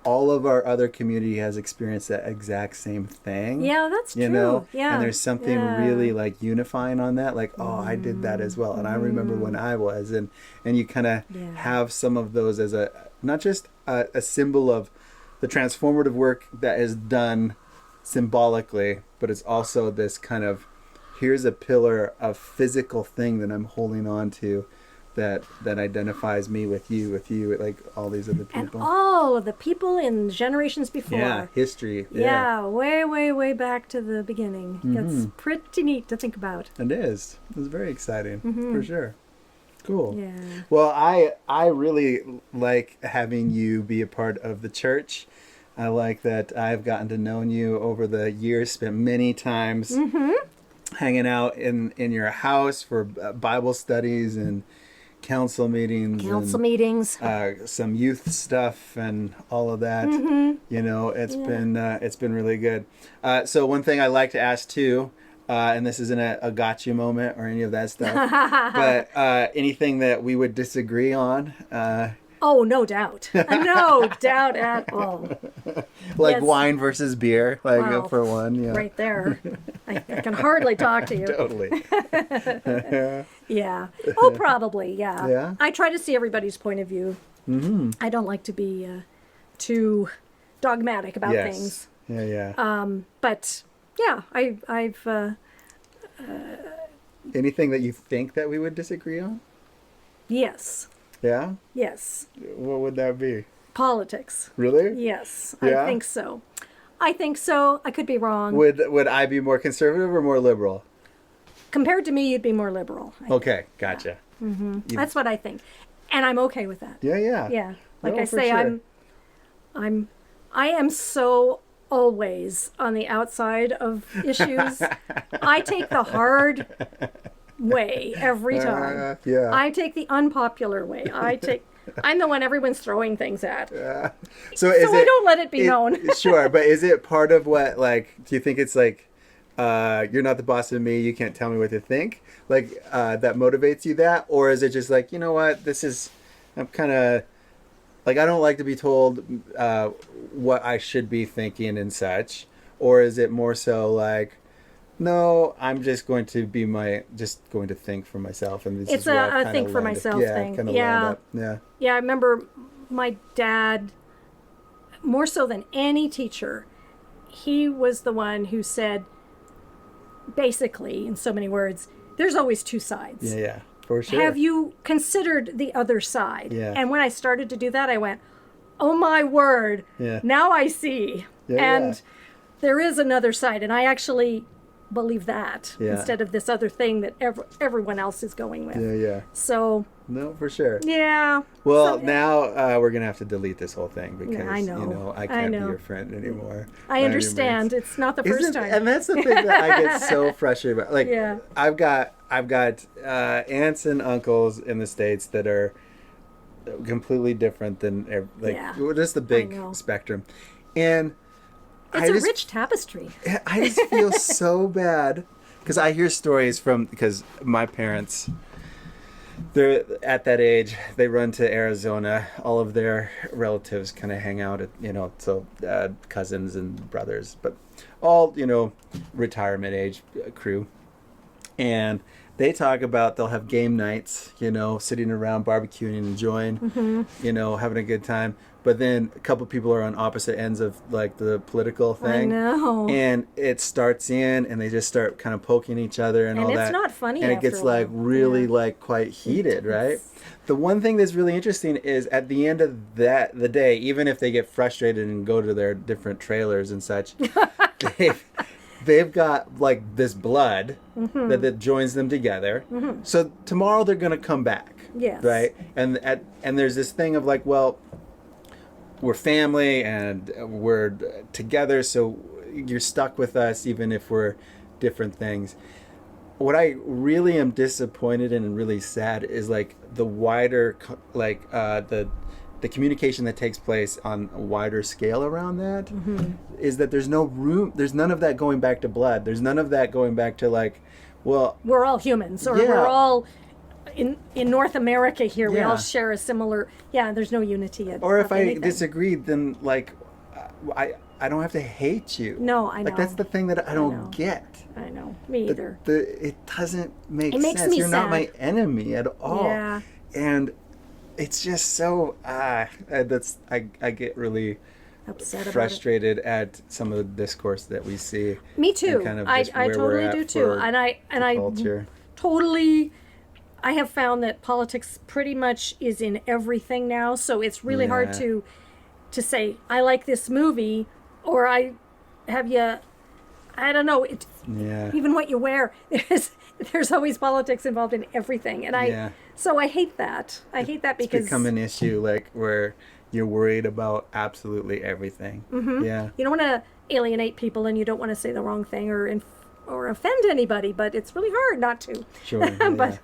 all of our other community has experienced that exact same thing. Yeah, that's true. You know? Yeah. And there's something really, like, unifying on that. Like, oh, I did that as well. And I remember when I was. And you kind of have some of those as not just a symbol of the transformative work that is done symbolically, but it's also this kind of here's a pillar of physical thing that I'm holding on to that identifies me with you, like all these other And people. all of the people in generations before. Yeah, history. Yeah, way, way, way back to the beginning. That's pretty neat to think about. It is. It's very exciting, for sure. Cool. Yeah. Well, I really like having you be a part of the church. I like that I've gotten to know you over the years, spent many times hanging out in your house for Bible studies and council meetings. Some youth stuff and all of that. You know, it's been really good. So one thing I like to ask too, and this isn't a gotcha moment or any of that stuff, but anything that we would disagree on. Oh, no doubt. No doubt at all. Like wine versus beer, like for one. Yeah. Right there. I can hardly talk to you. Totally. Yeah. Oh, probably, yeah. Yeah? I try to see everybody's point of view. I don't like to be too dogmatic about things. Yeah. But, yeah, I've... Anything that you think that we would disagree on? Yes. Yeah? Yes. What would that be? Politics. Really? Yes, Yeah? I think so. I could be wrong. Would I be more conservative or more liberal? Compared to me, you'd be more liberal. Okay, gotcha. That's what I think. And I'm okay with that. Yeah. Yeah. Like No, I for say, sure. I am so always on the outside of issues. I take the hard way every time. Yeah. I take the unpopular way. I'm the one everyone's throwing things at. So I don't let it be known. Sure, but is it part of what, like, do you think it's like, you're not the boss of me, you can't tell me what to think? Like, that motivates you that? Or is it just like, you know what, I'm kind of, like, I don't like to be told what I should be thinking and such? Or is it more so like, no, I'm just going to think for myself, and this It's is where a think for myself thing. Yeah. Yeah, I remember my dad, more so than any teacher, he was the one who said, basically, in so many words, there's always two sides. Yeah, for sure. Have you considered the other side? Yeah. And when I started to do that, I went, oh my word, now I see. And there is another side, and I actually believe that instead of this other thing that everyone else is going with. Yeah. So. No, for sure. Yeah. Well, now we're going to have to delete this whole thing because, I know. I can't be your friend anymore. I understand. It's not the first time. And that's the thing that I get so frustrated about. Like, I've got aunts and uncles in the States that are completely different than, just the big spectrum. And it's a rich tapestry. I just feel so bad because I hear stories because my parents, they're at that age, they run to Arizona. All of their relatives kind of hang out at, cousins and brothers, but all, retirement age crew. And they talk about they'll have game nights, sitting around barbecuing and enjoying, having a good time. But then a couple people are on opposite ends of like the political thing. I know. And it starts and they just start kind of poking each other and all that. And it's not funny and it gets like really like quite heated, right? The one thing that's really interesting is at the end of the day, even if they get frustrated and go to their different trailers and such, they've got like this blood that joins them together. So tomorrow they're going to come back. Yes. Right? And there's this thing of like, well, we're family and we're together, so you're stuck with us even if we're different things. What I really am disappointed in and really sad is like the wider, like the communication that takes place on a wider scale around that is that there's no room, there's none of that going back to blood. There's none of that going back to like, well, we're all humans, or we're all in North America here, we all share a similar, there's no unity. Or if I disagreed, then like, I don't have to hate you. No, I know. Like that's the thing that I don't get. I know, me either. It doesn't make sense. Makes me You're sad. Not my enemy at all. Yeah. And it's just so, I get really upset about it. frustrated at some of the discourse that we see. Me too. And kind of I just where we're totally at do too. for And I culture. totally. I have found that politics pretty much is in everything now, so it's really hard Yeah. to say I like this movie or I don't know. Yeah. Even what you wear, there's always politics involved in everything, and so I hate that. I hate that because It's become an issue like where you're worried about absolutely everything. Yeah. you don't want to alienate people, and you don't want to say the wrong thing or offend anybody, but it's really hard not to. Sure. But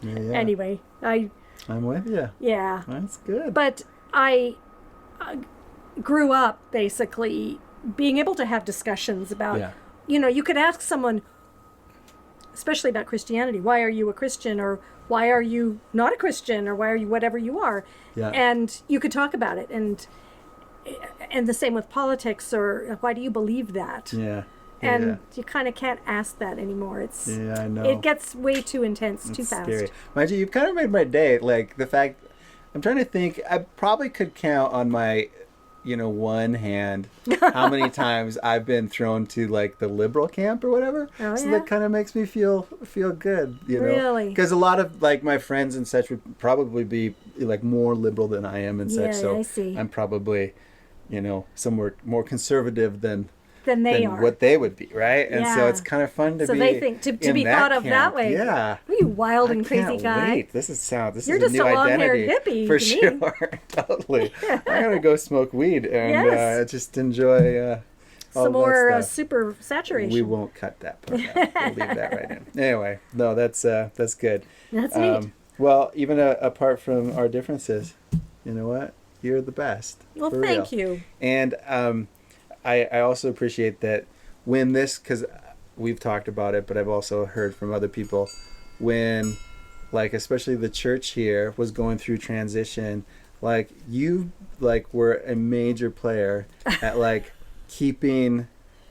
Yeah. anyway, I'm with you. yeah. That's good. But I grew up basically being able to have discussions about, Yeah. You could ask someone, especially about Christianity, why are you a Christian, or why are you not a Christian, or why are you whatever you are? Yeah. And you could talk about it, and the same with politics, or why do you believe that? Yeah. And you kind of can't ask that anymore. Yeah, I know. It gets way too intense, too It's fast. scary. Mind you, you've kind of made my day. Like the fact, I'm trying to think. I probably could count on my, one hand how many times I've been thrown to like the liberal camp or whatever. Oh, So yeah? that kind of makes me feel good. Really? Because a lot of like my friends and such would probably be like more liberal than I am and such. Yeah, So I see. I'm probably, somewhere more conservative than They are. what they would be, right? And so Yeah. it's kind of fun to So be. they think to in be that thought of that camp. way. Yeah. You wild and I crazy can't guy. wait. This You're is a just new a long-haired identity hippie for to me. sure. Totally. I'm gonna go smoke weed and Yes. just enjoy all Some that more stuff. super saturation. We won't cut that part out. We'll leave that right in. Anyway, no, that's good. That's neat. Well, even apart from our differences, you know what? You're the best. Well, for thank real. you. And I also appreciate that when this, because we've talked about it, but I've also heard from other people, when, like, especially the church here was going through transition, like, you, like, were a major player at, like, keeping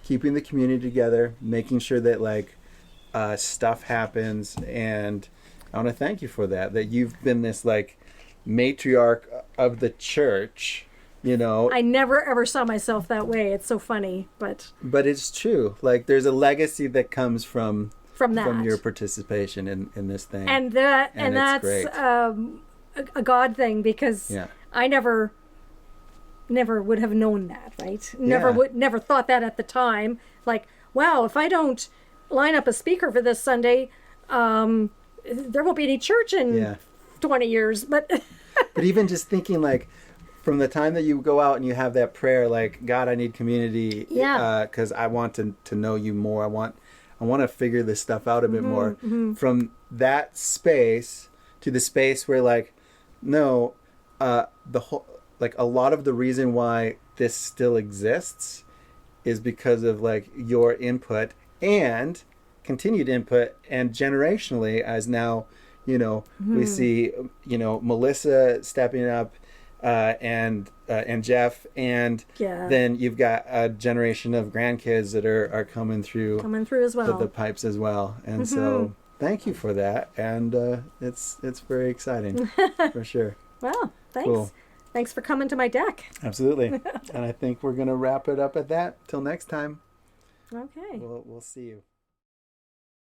the community together, making sure that, like, stuff happens, and I want to thank you for that you've been this, like, matriarch of the church. I never ever saw myself that way. It's so funny, but it's true. Like there's a legacy that comes from that, your participation in this thing, and it's that's great. A God thing, because Yeah. I never would have known that, right? Yeah. Never thought that at the time. Like, wow, if I don't line up a speaker for this Sunday, there won't be any church in 20 years. But but even just thinking, like, from the time that you go out and you have that prayer, like, God, I need community, because I want to know you more. I want to figure this stuff out a bit more. From that space to the space where, like, no, the whole, like, a lot of the reason why this still exists is because of, like, your input and continued input, and generationally, as now, we see, Melissa stepping up, and Jeff, and then you've got a generation of grandkids that are coming through as well, the pipes as well. And so thank you for that, and it's very exciting for sure. Well, thanks. Cool. Thanks for coming to my deck. Absolutely. And I think we're gonna wrap it up at that. Till next time. Okay. We'll see you.